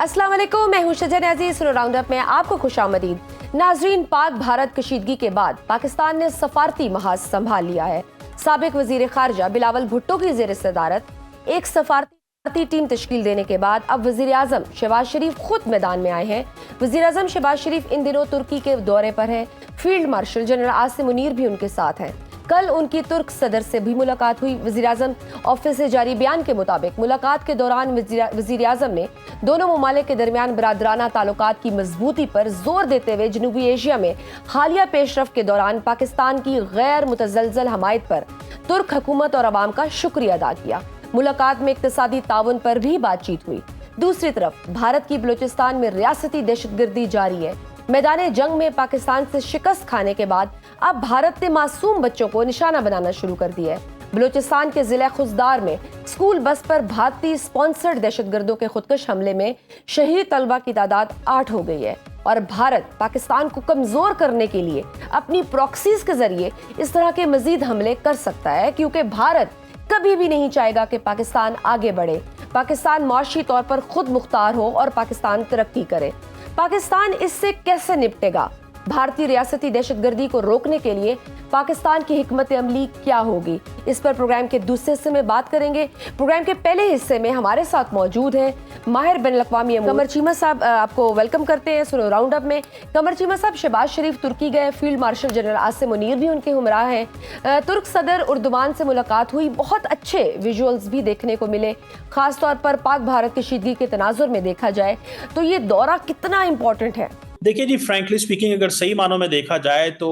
अस्सलाम वालेकुम, मैं हूं शजन अजीज। राउंड अप में आपको खुशामदीद। नाजरीन, पाक भारत कशीदगी के बाद पाकिस्तान ने सफारती महाज संभाल लिया है। साबिक वजीर खारजा बिलावल भुट्टो की जेर सदारत एक सफारती टीम तश्कील देने के बाद अब वजीर आजम शहबाज शरीफ खुद मैदान में आए हैं। वजीर आजम शहबाज शरीफ इन दिनों तुर्की के दौरे पर है। Field marshal general Asim Munir भी उनके साथ हैं। कल उनकी तुर्क सदर से भी मुलाकात हुई। वजीर आजम ऑफिस से जारी बयान के मुताबिक मुलाकात के दौरान वजीर आजम ने दोनों ममालिक के दरमियान बरादराना ताल्लुकात की मजबूती पर जोर देते हुए जनूबी एशिया में हालिया पेशरफ के दौरान पाकिस्तान की गैर मुतजलजल हमायत पर तुर्क हुकूमत और अवाम का शुक्रिया अदा किया। मुलाकात में इक्तिसादी ताउन पर भी बातचीत हुई। दूसरी तरफ भारत की बलूचिस्तान में रियासती दहशतगर्दी जारी है। मैदान जंग में पाकिस्तान से शिकस्त खाने के बाद अब भारत ने मासूम बच्चों को निशाना बनाना शुरू कर दिया है। बलूचिस्तान के जिला खुजदार में स्कूल बस पर भारतीय स्पॉन्सर्ड दहशतगर्दों के खुदकश हमले में शहीद तलबा की तादाद 8 हो गई है और भारत पाकिस्तान को कमजोर करने के लिए अपनी प्रॉक्सीज के जरिए इस तरह के मजीद हमले कर सकता है, क्योंकि भारत कभी भी नहीं चाहेगा कि पाकिस्तान आगे बढ़े, पाकिस्तान माशी तौर पर खुद मुख्तार हो और पाकिस्तान तरक्की करे। पाकिस्तान इससे कैसे निपटेगा? भारतीय रियासती दहशतगर्दी को रोकने के लिए पाकिस्तान की हिकमत अमली क्या होगी? इस पर प्रोग्राम के दूसरे हिस्से में बात करेंगे। प्रोग्राम के पहले हिस्से में हमारे साथ मौजूद हैं माहिर बैनुल अक़वामी कमर चीमा साहब। आपको वेलकम करते हैं सुनो राउंड अप में। कमर चीमा साहब, शहबाज शरीफ तुर्की गए, field marshal general Asim Munir भी उनके हमराह हैं। तुर्क सदर उर्दुवान से मुलाकात हुई, बहुत अच्छे विजुअल्स भी देखने को मिले, खासतौर पर पाक भारत कशीदगी के तनाजुर में देखा जाए तो ये दौरा कितना इंपॉर्टेंट है? देखिए जी, फ्रैंकली स्पीकिंग अगर सही मानों में देखा जाए तो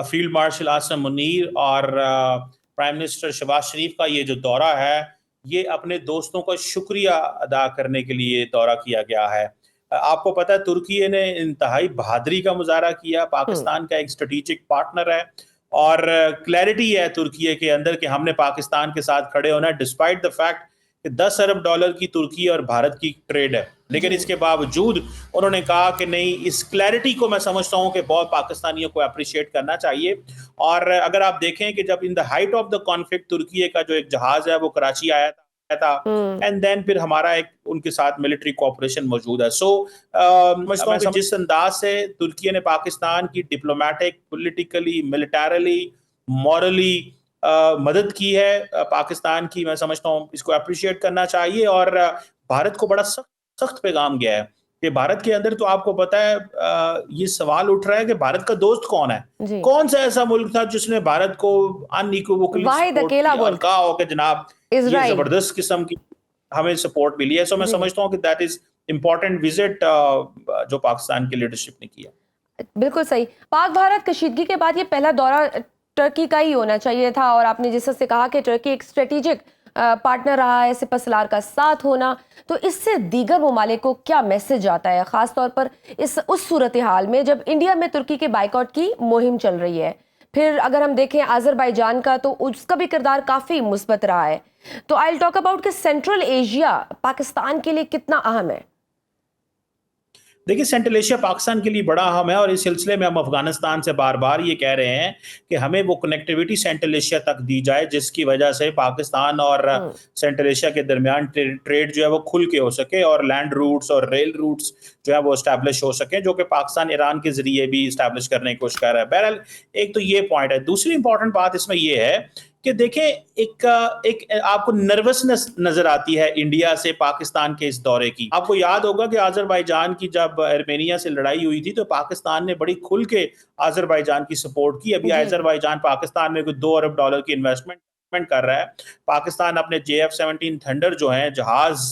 फील्ड मार्शल आसिम मुनीर और प्राइम मिनिस्टर शहबाज शरीफ का ये जो दौरा है, ये अपने दोस्तों का शुक्रिया अदा करने के लिए दौरा किया गया है। आपको पता है तुर्की ने इंतहाई बहादुरी का मुजाहरा किया, पाकिस्तान का एक स्ट्रेटेजिक पार्टनर है और क्लैरिटी है तुर्की के अंदर कि हमने पाकिस्तान के साथ खड़े होना है, डिस्पाइट द फैक्ट कि 10 अरब डॉलर की तुर्की और भारत की ट्रेड है। लेकिन इसके बावजूद उन्होंने कहा कि नहीं, इस क्लैरिटी को मैं समझता हूं कि बहुत पाकिस्तानियों को अप्रिशिएट करना चाहिए। और अगर आप देखें कि जब in the height of the conflict तुर्की का जो एक जहाज है वो कराची आया था एंड देन फिर हमारा एक उनके साथ मिलिट्री कोऑपरेशन मौजूद है। जिस अंदाज से तुर्की ने पाकिस्तान की डिप्लोमेटिक, पॉलिटिकली, मिलिटरली, मॉरली मदद की है पाकिस्तान की, मैं समझता हूँ इसको अप्रिशिएट करना चाहिए। और भारत को बड़ा सख्त पैगाम गया है कि भारत के अंदर तो आपको पता है ये सवाल उठ रहा है कि भारत का दोस्त कौन है? कौन सा ऐसा मुल्क था जिसने भारत को अनइक्विवोकली कहा हो कि जनाब ये जबरदस्त किस्म की हमें सपोर्ट मिली है। सो मैं समझता हूँ कि दैट इज इम्पोर्टेंट विजिट जो पाकिस्तान की लीडरशिप ने किया। बिल्कुल सही। पाक भारत कशीदगी के बाद ये पहला दौरा टर्की का ही होना चाहिए था और आपने जिस से कहा कि टर्की एक स्ट्रेटेजिक पार्टनर रहा है, सिपहसालार का साथ होना, तो इससे दीगर ममालिक को क्या मैसेज आता है, खास तौर पर उस सूरत हाल में जब इंडिया में तुर्की के बाइकआउट की मुहिम चल रही है? फिर अगर हम देखें आज़रबाईजान का, तो उसका भी किरदार काफ़ी मुस्बत रहा है। तो आई विल टॉक अबाउट कि सेंट्रल एशिया पाकिस्तान के लिए कितना अहम है? देखिए, सेंट्रल एशिया पाकिस्तान के लिए बड़ा अहम है और इस सिलसिले में हम अफगानिस्तान से बार बार ये कह रहे हैं कि हमें वो कनेक्टिविटी सेंट्रल एशिया तक दी जाए जिसकी वजह से पाकिस्तान और सेंट्रल एशिया के दरमियान ट्रेड जो है वो खुल के हो सके और लैंड रूट्स और रेल रूट्स जो है वो इस्टेब्लिश हो सके, जो कि पाकिस्तान ईरान के जरिए भी इस्टेब्लिश करने की कोशिश कर रहा है। बहरहाल एक तो ये पॉइंट है। दूसरी इंपॉर्टेंट बात इसमें ये है कि देखें, एक आपको नर्वसनेस नजर आती है इंडिया से पाकिस्तान के इस दौरे की। आपको याद होगा कि आज़रबाईजान की जब आर्मेनिया से लड़ाई हुई थी तो पाकिस्तान ने बड़ी खुल के आज़रबाईजान की सपोर्ट की। अभी आज़रबाईजान पाकिस्तान में कोई 2 अरब डॉलर की इन्वेस्टमेंट कर रहा है। पाकिस्तान अपने JF-17 थंडर जो है जहाज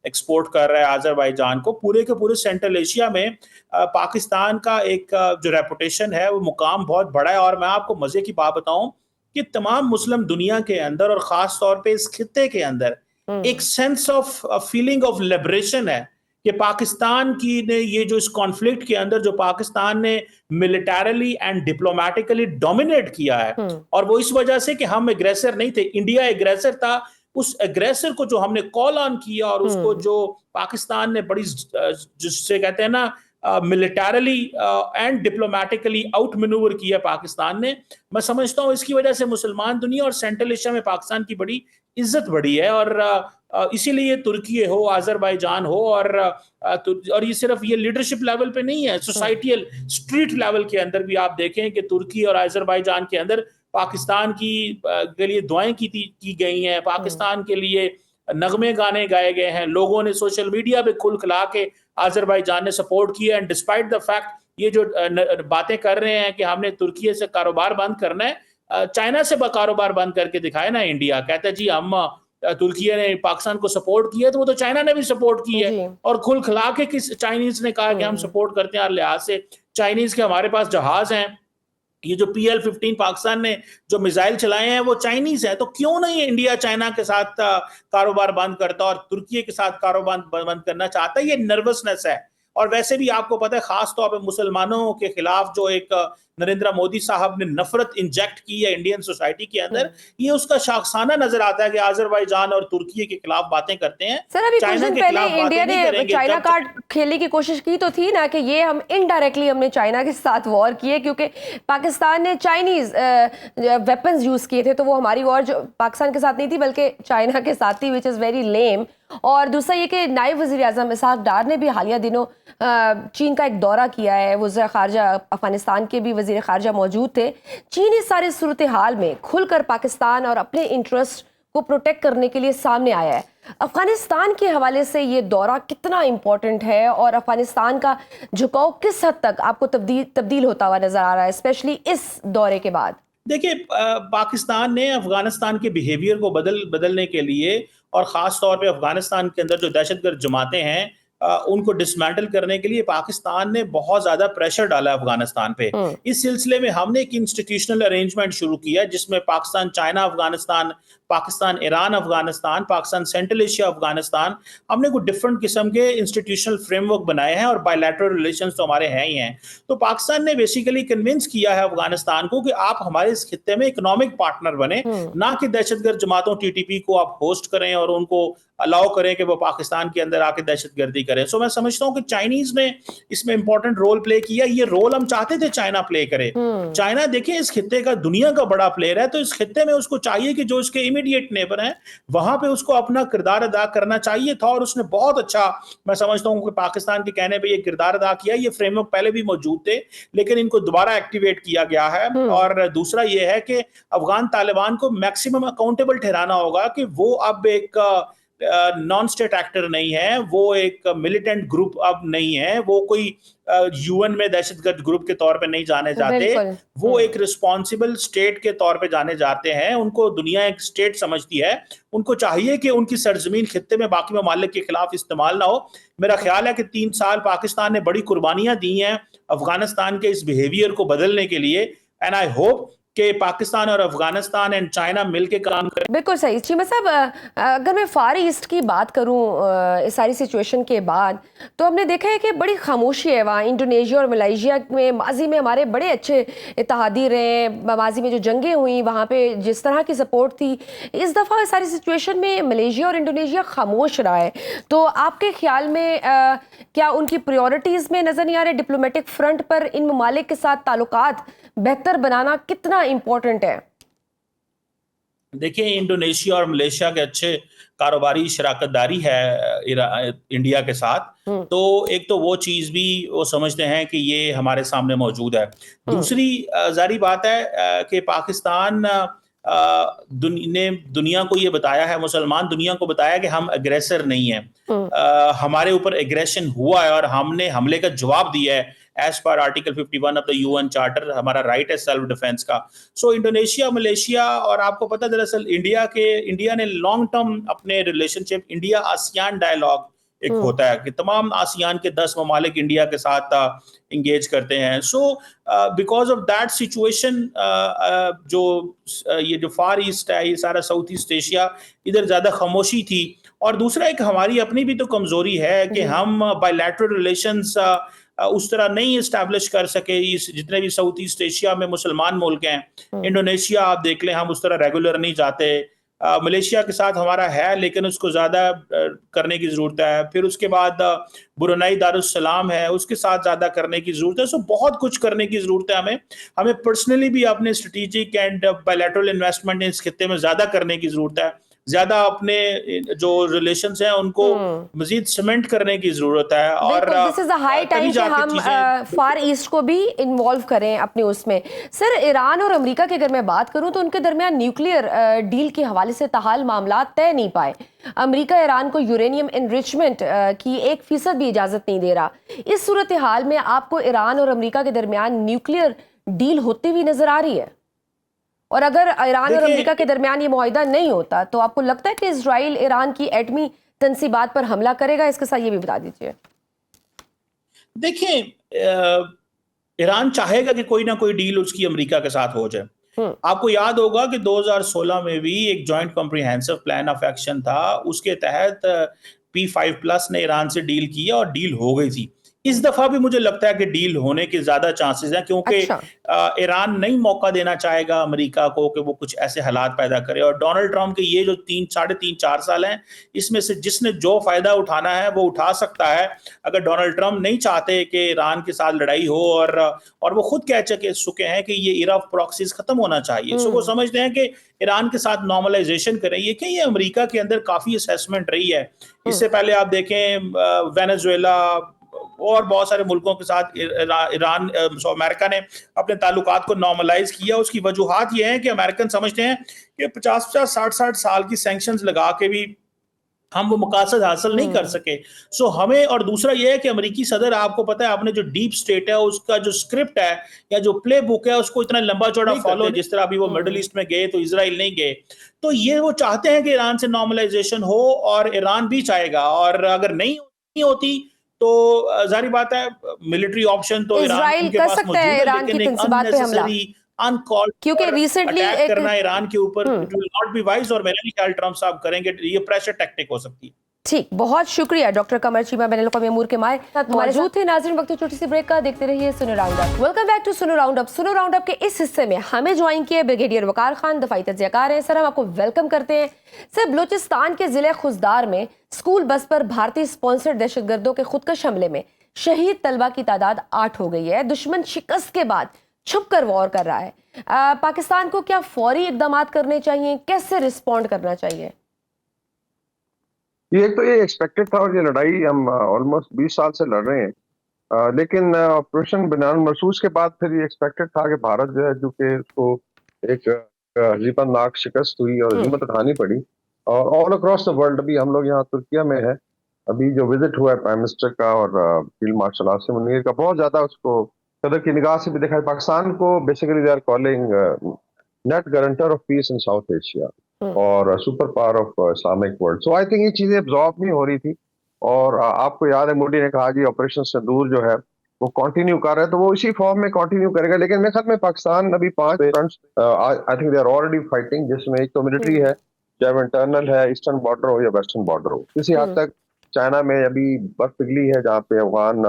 एक्सपोर्ट कर रहा है आज़रबाईजान को। पूरे के पूरे सेंट्रल एशिया में पाकिस्तान का एक जो रेपुटेशन है वो मुकाम बहुत बड़ा है। और मैं आपको मजे की बात बताऊं कि तमाम मुस्लिम दुनिया के अंदर और खास तौर पे इस खित्ते के अंदर एक sense of feeling of liberation है कि पाकिस्तान की ने ये जो इस कॉन्फ्लिक्ट के अंदर जो पाकिस्तान ने मिलिटरली एंड डिप्लोमेटिकली डोमिनेट किया है, और वो इस वजह से कि हम एग्रेसर नहीं थे, इंडिया एग्रेसर था। उस एग्रेसर को जो हमने कॉल ऑन किया और उसको जो पाकिस्तान ने बड़ी जिससे कहते हैं ना militarily and diplomatically out manoeuvre किया पाकिस्तान ने। मैं समझता हूँ इसकी वजह से मुसलमान दुनिया और सेंट्रल एशिया में पाकिस्तान की बड़ी इज्जत बढ़ी है, और इसीलिए तुर्की हो, अजरबैजान हो, और ये सिर्फ ये लीडरशिप लेवल पे नहीं है, सोसाइटियल स्ट्रीट लेवल के अंदर भी आप देखें कि तुर्की और अजरबैजान के अंदर पाकिस्तान के लिए दुआएं की गई हैं, पाकिस्तान के लिए नगमे गाने गाए गए हैं, लोगों ने सोशल मीडिया पे खुल खिला के अजरबैजान ने सपोर्ट किया। एंड डिस्पाइट द फैक्ट ये जो बातें कर रहे हैं कि हमने तुर्की से कारोबार बंद करना है, चाइना से कारोबार बंद करके दिखाए ना इंडिया, कहता है जी हम तुर्की ने पाकिस्तान को सपोर्ट किया, तो वो तो चाइना ने भी सपोर्ट की है, और खुल खिला के किस चाइनीज ने कहा कि हम सपोर्ट करते हैं, हर लिहाज से चाइनीज के हमारे पास जहाज हैं, ये जो PL-15 पाकिस्तान ने जो मिसाइल चलाए हैं वो चाइनीज है, तो क्यों नहीं इंडिया चाइना के साथ कारोबार बंद करता और तुर्की के साथ कारोबार बंद करना चाहता है? ये नर्वसनेस है। और वैसे भी आपको पता है खास तौर पे मुसलमानों के खिलाफ जो एक नरेंद्र मोदी साहब ने नफरत इंजेक्ट की है इंडियन सोसाइटी के अंदर, ये उसका शाखसाना नजर आता है कि अजरबैजान और तुर्की के खिलाफ बातें करते हैं। सर अभी कुछ दिन पहले इंडिया ने चाइना कार्ड खेलने की कोशिश की तो थी ना, कि ये हम इनडायरेक्टली हमने चाइना के साथ वॉर की है, क्योंकि पाकिस्तान ने चाइनीज वेपन्स यूज किए थे, तो वो हमारी वॉर जो पाकिस्तान के साथ नहीं थी बल्कि चाइना के साथ थी, विच इज़ वेरी लेम। और दूसरा ये कि नायब वज़ीर आज़म इसहाक डार ने भी हालिया दिनों चीन का एक दौरा किया है, वज़ीर ख़ारजा अफ़गानिस्तान के भी वज़ीर ख़ारजा मौजूद थे। चीन इस सारे सूरत हाल में खुलकर पाकिस्तान और अपने इंटरेस्ट को प्रोटेक्ट करने के लिए सामने आया है। अफ़गानिस्तान के हवाले से ये दौरा कितना इम्पोर्टेंट है, और अफ़गानिस्तान का झुकाव किस हद तक आपको तब्दील होता हुआ नज़र आ रहा है, स्पेशली इस दौरे के बाद? देखिए, पाकिस्तान ने अफगानिस्तान के बिहेवियर को बदलने के लिए, और ख़ास तौर पे अफगानिस्तान के अंदर जो दहशतगर्द जमातें हैं उनको डिसमेंटल करने के लिए पाकिस्तान ने बहुत ज़्यादा प्रेशर डाला अफगानिस्तान पे। इस सिलसिले में हमने एक इंस्टीट्यूशनल अरेंजमेंट शुरू किया जिसमें Pakistan China Afghanistan, Pakistan Iran Afghanistan, Pakistan central Asia Afghanistan, हमने कुछ डिफरेंट किस्म के इंस्टीट्यूशनल फ्रेमवर्क बनाए हैं, और बायलैटरल रिलेशंस तो हमारे हैं ही हैं। तो पाकिस्तान ने बेसिकली कन्विंस किया है अफगानिस्तान को कि आप हमारे इस खित्ते में इकोनॉमिक पार्टनर बने, ना कि दहशतगर्द जमातों TTP को आप होस्ट करें और उनको अलाउ करें कि वो पाकिस्तान के अंदर आके दहशतगर्दी करें। सो मैं समझता हूं कि चाइनीज ने इसमें इंपॉर्टेंट रोल प्ले किया। ये रोल हम चाहते थे चाइना प्ले करे। चाइना देखिए इस खित्ते का दुनिया का बड़ा प्लेयर है, तो इस खित्ते में उसको चाहिए कि जो इसके इमीडिएट नेबर हैं वहां पे उसको अपना किरदार अदा करना चाहिए था, और उसने बहुत अच्छा, मैं समझता हूं कि पाकिस्तान के कहने पर यह किरदार अदा किया। ये फ्रेमवर्क पहले भी मौजूद थे लेकिन इनको दोबारा एक्टिवेट किया गया है। और दूसरा यह है कि अफगान तालिबान को मैक्सिमम अकाउंटेबल ठहराना होगा कि वो अब एक नॉन स्टेट एक्टर नहीं है, वो एक मिलिटेंट ग्रुप अब नहीं है, वो कोई UN में दहशतगर्द ग्रुप के तौर पे नहीं जाने जाते, वो एक रिस्पॉन्सिबल स्टेट के तौर पे जाने जाते हैं। उनको दुनिया एक स्टेट समझती है, उनको चाहिए कि उनकी सरजमीन खित्ते में बाकी ममालिक के खिलाफ इस्तेमाल ना हो। मेरा ख्याल है कि 3 साल पाकिस्तान ने बड़ी कुर्बानियां दी हैं अफगानिस्तान के इस बिहेवियर को बदलने के लिए, एंड आई होप कि पाकिस्तान और अफगानिस्तान एंड चाइना मिलकर काम करें। बिल्कुल सही चीमा साहब, अगर मैं फार ईस्ट की बात करूं इस सारी सिचुएशन के बाद, तो हमने देखा है कि बड़ी खामोशी है वहाँ। इंडोनेशिया और मलेशिया में माजी में हमारे बड़े अच्छे इत्तेहादी रहे, माजी में जो जंगें हुई वहाँ पे जिस तरह की सपोर्ट थी, इस दफ़ा सारी सिचुएशन में मलेशिया और इंडोनेशिया खामोश रहा है। तो आपके ख्याल में क्या उनकी प्रायोरिटीज़ में नज़र नहीं आ रहे? डिप्लोमेटिक फ्रंट पर इन ममालिक के साथ ताल्लुकात बेहतर बनाना कितना इम्पोर्टेंट है? देखिए, इंडोनेशिया और मलेशिया के अच्छे कारोबारी शराकतदारी है इंडिया के साथ, तो एक तो वो चीज़ भी वो समझते हैं कि ये हमारे सामने मौजूद है। दूसरी जारी बात है कि पाकिस्तान ने दुनिया को ये बताया है, मुसलमान दुनिया को बताया कि हम अग्रेसर नहीं हैं। हमारे ऊपर एग्रेशन हुआ है और हमने हमले का जवाब दिया है एज पर article 51 of the UN charter, हमारा राइट है सेल्फ डिफेंस का। सो इंडोनेशिया, मलेशिया, और आपको पता दरअसल इंडिया ने लॉन्ग टर्म अपने रिलेशनशिप, इंडिया आसियान डायलॉग एक होता है कि तमाम आसियान के 10 ममालिक इंडिया के साथ इंगेज करते हैं। So because of that situation ये जो फार ईस्ट है, ये सारा साउथ ईस्ट एशिया, इधर ज्यादा खामोशी थी। और दूसरा एक हमारी अपनी भी तो कमजोरी है कि हम बायलैटरल रिलेशंस उस तरह नहीं इस्टेब्लिश कर सके। इस जितने भी साउथ ईस्ट एशिया में मुसलमान मुल्क हैं, इंडोनेशिया आप देख लें, हम उस तरह रेगुलर नहीं जाते। मलेशिया के साथ हमारा है लेकिन उसको ज़्यादा करने की ज़रूरत है। फिर उसके बाद ब्रुनेई दारुस्सलाम है, उसके साथ ज़्यादा करने की ज़रूरत है। सो बहुत कुछ करने की ज़रूरत है हमें। हमें पर्सनली भी अपने स्ट्रेटेजिक एंड बायलैटरल इन्वेस्टमेंट इस खित्ते में ज़्यादा करने की ज़रूरत है। ज़्यादा अपने जो रिलेशंस हैं उनको मज़ीद सीमेंट करने की ज़रूरत है और बिल्कुल, this is a high time तभी कि जाके हम चीज़ें फार ईस्ट को भी इन्वॉल्व करें अपने उसमें। सर, ईरान और अमेरिका की अगर मैं बात करूं तो उनके दरमियान न्यूक्लियर डील के हवाले से ताहाल मामला तय नहीं पाए। अमेरिका ईरान को यूरेनियम एनरिचमेंट की 1% भी इजाजत नहीं दे रहा। इस सूरत हाल में आपको ईरान और अमेरिका के दरमियान न्यूक्लियर डील होती हुई नजर आ रही है? और अगर ईरान और अमेरिका के देखिए दरमियान ये मुआहिदा नहीं होता तो आपको लगता है कि इजराइल ईरान की एटमी तंसीबात पर हमला करेगा? इसके साथ ये भी बता दीजिए। देखिए ईरान चाहेगा कि कोई ना कोई डील उसकी अमेरिका के साथ हो जाए। हम्म। आपको याद होगा कि 2016 में भी एक joint comprehensive plan of action था, उसके तहत P5+ ने ईरान से डील की और डील हो गई थी। इस दफा भी मुझे लगता है कि डील होने के ज्यादा चांसेस हैं क्योंकि अच्छा। ईरान नहीं मौका देना चाहेगा अमेरिका को कि वो कुछ ऐसे हालात पैदा करे। और डोनाल्ड ट्रंप के ये जो 3 साढ़े 3 4 साल हैं, इसमें से जिसने जो फायदा उठाना है वो उठा सकता है। अगर डोनाल्ड ट्रंप नहीं चाहते कि ईरान के साथ लड़ाई हो और वो खुद कह चुके हैं कि ये इरा ऑफ प्रॉक्सीज खत्म होना चाहिए, सो वो समझते हैं कि ईरान के साथ नॉर्मलाइजेशन करें। ये कि ये अमेरिका के अंदर काफी असेसमेंट रही है। इससे पहले आप देखें वेनेजुएला और बहुत सारे मुल्कों के साथ ईरान अमेरिका ने अपने ताल्लुकात को नॉर्मलाइज किया। उसकी वजूहात ये है कि अमेरिकन समझते हैं कि 50-50 60-60 साल की सैंक्शंस लगा के भी हम वो मकासद हासिल नहीं कर सके। सो हमें, और दूसरा ये है कि अमेरिकी सदर, आपको पता है, आपने जो डीप स्टेट है उसका जो स्क्रिप्ट है या जो प्ले बुक है उसको इतना लंबा चौड़ा फॉलो, जिस तरह अभी वो मिडिल ईस्ट में गए तो इजराइल नहीं गए। तो ये वो चाहते हैं कि ईरान से नॉर्मलाइजेशन हो और ईरान भी चाहेगा। और अगर नहीं होती तो जाहिर बात है मिलिट्री ऑप्शन तो ईरान इजराइल उनके कर पास सकता है मौजूद है, ईरान की लेकिन एक तंसीबात पे हमला, अननेसेसरी अनकॉल्ड क्योंकि फॉर रिसेंटली अटैक एक करना ईरान के ऊपर it will not be wise. और मेरे नहीं ख्याल ट्रंप साहब करेंगे। ये प्रेशर टैक्टिक हो सकती है। ठीक, बहुत शुक्रिया डॉक्टर कमर चीमा बैनुल-अक़वामी अमूर के माहिर साथ मौजूद थे। नाज़रीन, वक्त छोटी सी ब्रेक का, देखते रहिए Suno round up. Welcome back to Suno round up. Suno round up के इस हिस्से में हमें ज्वाइन किए ब्रिगेडियर वकार खान, दफाई तज्जियाकार हैं। सर, हम आपको वेलकम करते हैं। सर, बलूचिस्तान के जिले खुजदार में स्कूल बस पर भारतीय स्पॉन्सर्ड दहशतगर्दों के खुदकश हमले में शहीद तलबा की तादाद 8 हो गई है। दुश्मन शिकस्त के बाद छुपकर वॉर कर रहा है। पाकिस्तान को क्या फौरी इकदाम करने चाहिए? कैसे रिस्पॉन्ड करना चाहिए? ये तो ये एक्सपेक्टेड था और ये लड़ाई हम ऑलमोस्ट 20 साल से लड़ रहे हैं। लेकिन ऑपरेशन बनियान मरसूस के बाद फिर ये एक्सपेक्टेड था कि भारत जो है, जो कि उसको एक हजीबनाक शिकस्त हुई और हिम्मत उठानी पड़ी। और ऑल अक्रॉस द वर्ल्ड, अभी हम लोग यहाँ तुर्किया में है, अभी जो विजिट हुआ है प्राइम मिनिस्टर का और फील्ड मार्शल आसिम मुनीर का, बहुत ज्यादा उसको कदर की निगाह से भी देखा है। पाकिस्तान को basically they are calling net guarantor of peace in South Asia और super power of Islamic world. So I think ये चीजें एब्जॉर्ब नहीं हो रही थी। और आपको याद है मोदी ने कहा कि ऑपरेशन सिंदूर जो है वो कंटिन्यू कर रहा है, तो वो इसी फॉर्म में कंटिन्यू करेगा। लेकिन मेरे ख्याल में पाकिस्तान अभी 5 fronts I think they are already fighting, जिसमें एक तो मिलिट्री है, चाहे वो इंटरनल है, ईस्टर्न बॉर्डर हो या वेस्टर्न बॉर्डर हो। किसी हद तक चाइना में अभी बर्फ पिघली है, जहाँ पे अफगान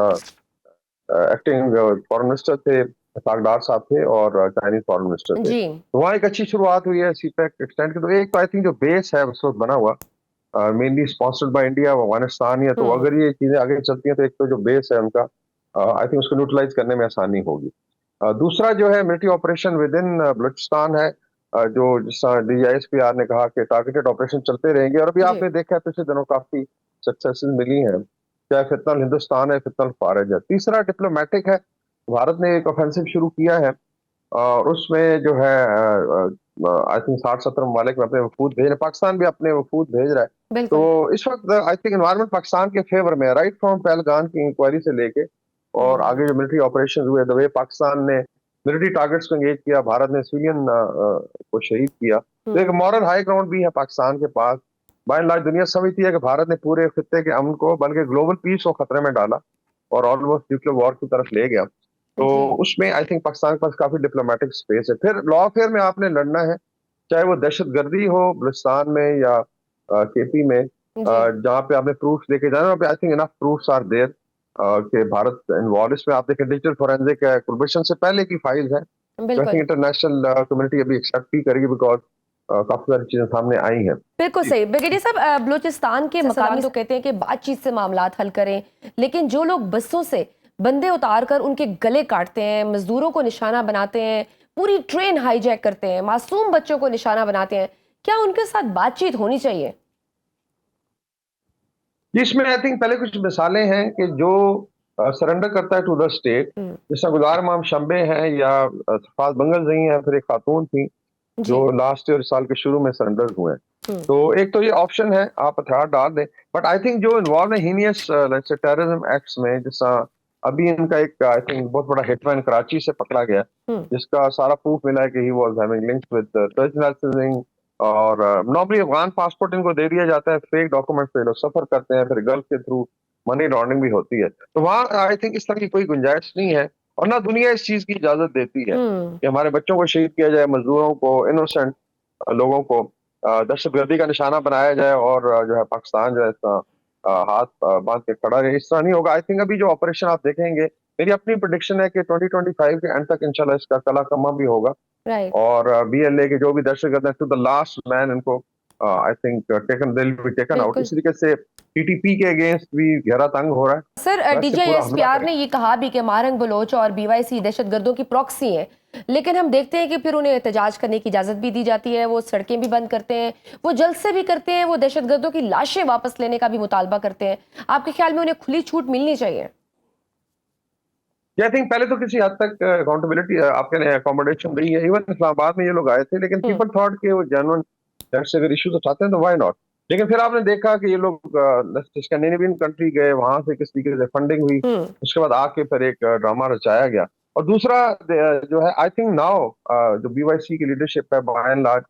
एक्टिंग फॉरेन मिनिस्टर थे, सागदार साहब थे, और चाइनीज फॉरेन मिनिस्टर थे। तो वहाँ एक अच्छी शुरुआत हुई है सीपैक एक्सटेंड की। तो एक तो आई थिंक जो बेस है उस वक्त बना हुआ, mainly sponsored by India, Afghanistan है। तो अगर ये चीजें आगे चलती हैं तो एक तो जो बेस है उनका, आई थिंक उसको न्यूट्रलाइज करने में आसानी होगी। दूसरा जो है military operation with in Balochistan है, जो जिस DGISPR ने कहा कि टारगेटेड ऑपरेशन चलते रहेंगे। और अभी आपने देखा है पिछले दिनों काफी सक्सेसेस मिली हैं, चाहे फितनल हिंदुस्तान है, फितनल फारज है। तीसरा डिप्लोमेटिक है, भारत ने एक ऑफेंसिव शुरू किया है और उसमें जो है आई थिंक 60-70 ममालिक में अपने वफूद भेज रहे हैं, पाकिस्तान भी अपने वफूद भेज रहा है। तो इस वक्त आई थिंक एनवायरनमेंट पाकिस्तान के फेवर में, राइट फ्रॉम पहलगाम की इंक्वायरी से लेके और आगे जो मिलिट्री ऑपरेशन हुए, द वे पाकिस्तान ने मिलिट्री टारगेट्स को एंगेज किया, भारत ने सिविलियन को शहीद किया। तो एक मॉरल हाई ग्राउंड भी है पाकिस्तान के पास। बाय एंड लार्ज दुनिया समझती है कि भारत ने पूरे खित्ते के अमन को, बल्कि ग्लोबल पीस को खतरे में डाला और ऑलमोस्ट न्यूक्लियर वॉर की तरफ ले गया। तो उसमें आई थिंक पाकिस्तान के पास काफी डिप्लोमेटिक स्पेस है। फिर लॉफेयर में आपने लड़ना है, चाहे वो दहशतगर्दी हो बलूचिस्तान में या KP में, जहाँ पे आपने प्रूफ लेके जाना। I think enough proofs are there कि भारत इन्वॉल्व इसमें। आप देखें डिजिटल फोरेंसिक है, कुलभूषण से पहले की फाइल्स है। इंटरनेशनल कम्युनिटी अभी एक्सेप्ट भी करेगी, बिकॉज काफी सारी चीजें सामने आई हैं। बिल्कुल सही। ब्रिगेडियर साहब, बलूचिस्तान के मकामी तो कहते हैं कि बातचीत से मामलात हल करें, लेकिन जो लोग बसों से बंदे उतार कर उनके गले काटते हैं, मजदूरों को निशाना बनाते हैं, पूरी ट्रेन हाईजैक करते हैं, मासूम बच्चों को निशाना बनाते हैं, क्या उनके साथ बातचीत होनी चाहिए? इसमें आई थिंक पहले कुछ मिसालें हैं कि जो सरेंडर करता है टू द स्टेट, जैसा गुजार माम शंबे हैं या सफात बंगरज़ई हैं, फिर एक खातून थी जो लास्ट ईयर साल के शुरू में सरेंडर हुए हैं। तो एक तो ये ऑप्शन है, आप हथियार डाल दें, बट आई थिंक जो इन्वॉल्व है हीनियस टेररिज्म एक्ट्स में, जैसा अभी इनका एक आई थिंक बहुत बड़ा हिटमैन कराची से पकड़ा गया, जिसका सारा प्रूफ मिला है कि he was having links with search licensing, और नॉर्मली अफगान पासपोर्ट इनको दे दिया जाता है, फेक डॉक्यूमेंट पे लोग सफर करते हैं, फिर गल्फ के थ्रू मनी लॉन्ड्रिंग भी होती है। तो वहाँ आई थिंक इस तरह की कोई गुंजाइश नहीं है, और ना दुनिया इस चीज की इजाजत देती है कि हमारे बच्चों को शहीद किया जाए, मजदूरों को, इनोसेंट लोगों को दहशतगर्दी का निशाना बनाया जाए, और जो है पाकिस्तान जो है इसका हाथ बांध के खड़ा रहे। इस तरह नहीं होगा। आई थिंक अभी जो ऑपरेशन आप देखेंगे, मेरी अपनी प्रेडिक्शन है कि 2025 के एंड तक इंशाल्लाह इसका कला कमा भी होगा, और BLA के जो भी दहशतगर्द हैं टू द लास्ट मैन इनको आई थिंक टेकन आउट। इस तरीके से TTP के अगेंस्ट भी घेरा तंग हो रहा है। सर, DGISPR ने ये कहा भी कि मारंग बलोच और BYC दहशतगर्दों की प्रॉक्सी हैं, लेकिन हम देखते हैं कि फिर उन्हें एहतजाज करने की इजाजत भी दी जाती है, वो सड़कें भी बंद करते हैं, वो जल्द से भी करते हैं, वो दहशतगर्दों की लाशें वापस लेने का भी मुतालबा करते हैं। आपके ख्याल में उन्हें खुली छूट मिलनी चाहिए? आई थिंक पहले तो किसी हद तक अकाउंटेबिलिटी आपके अकोमोडेशन रही है। इवन इस्लामाबाद में ये लोग आए थे, लेकिन पीपल थॉट के वो जेन्युइन से अगर इश्यूज उठाते हैं तो व्हाई नॉट। लेकिन फिर आपने देखा कि ये लोग स्कैंडिनेवियन कंट्री गए, वहां से किस तरीके से फंडिंग हुई, उसके बाद आके फिर एक ड्रामा रचाया गया। और दूसरा जो है, आई थिंक नाउ जो BYC की लीडरशिप है, by and large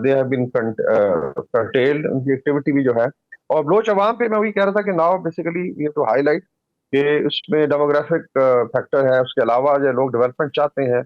they have been curtailed, उनकी एक्टिविटी भी जो है। और बलोच अवाम पे मैं वही कह रहा था कि नाउ बेसिकली ये तो हाईलाइट कि उसमें डेमोग्राफिक फैक्टर है, उसके अलावा जो लोग डेवलपमेंट चाहते हैं,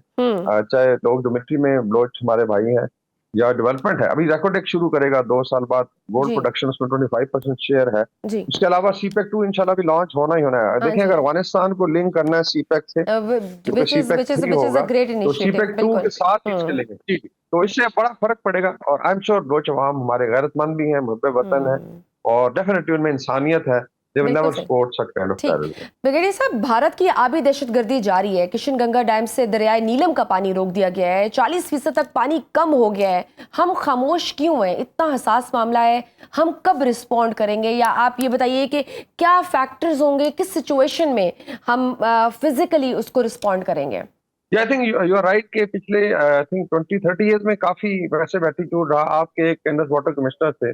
चाहे लोग जो मिलिट्री में बलोच हमारे भाई हैं या डेवलपमेंट है। अभी रेकोटेक शुरू करेगा 2 साल बाद, गोल्ड प्रोडक्शन उसमें 25% शेयर है। उसके अलावा CPEC 2 इंशाल्लाह भी लॉन्च होना ही होना है। देखिए, अगर अफगानिस्तान को लिंक करना है CPEC से, CPEC 3 होगा तो CPEC 2 के साथ ही चलेंगे। तो इससे बड़ा फर्क पड़ेगा, और आई एम श्योर बलोच अवाम हमारे गैरतमंद भी हैं, मुहब्बे वतन है, और डेफिनेटली उनमें इंसानियत है। ब्रिगेडियर साहब, भारत की आबी दहशतगर्दी जारी है। किशनगंगा डैम से दरियाए नीलम का पानी रोक दिया गया है, 40% तक पानी कम हो गया है। हम खामोश क्यों हैं? इतना हसास मामला है, हम कब रिस्पॉन्ड करेंगे? या आप ये बताइए कि क्या फैक्टर्स होंगे, किस सिचुएशन में हम फिजिकली उसको रिस्पॉन्ड करेंगे? I think you are right कि पिछले आई थिंक 20-30 ईयर्स में काफी वैसे एटीट्यूड रहा। आपके एक इंडस वाटर कमिश्नर थे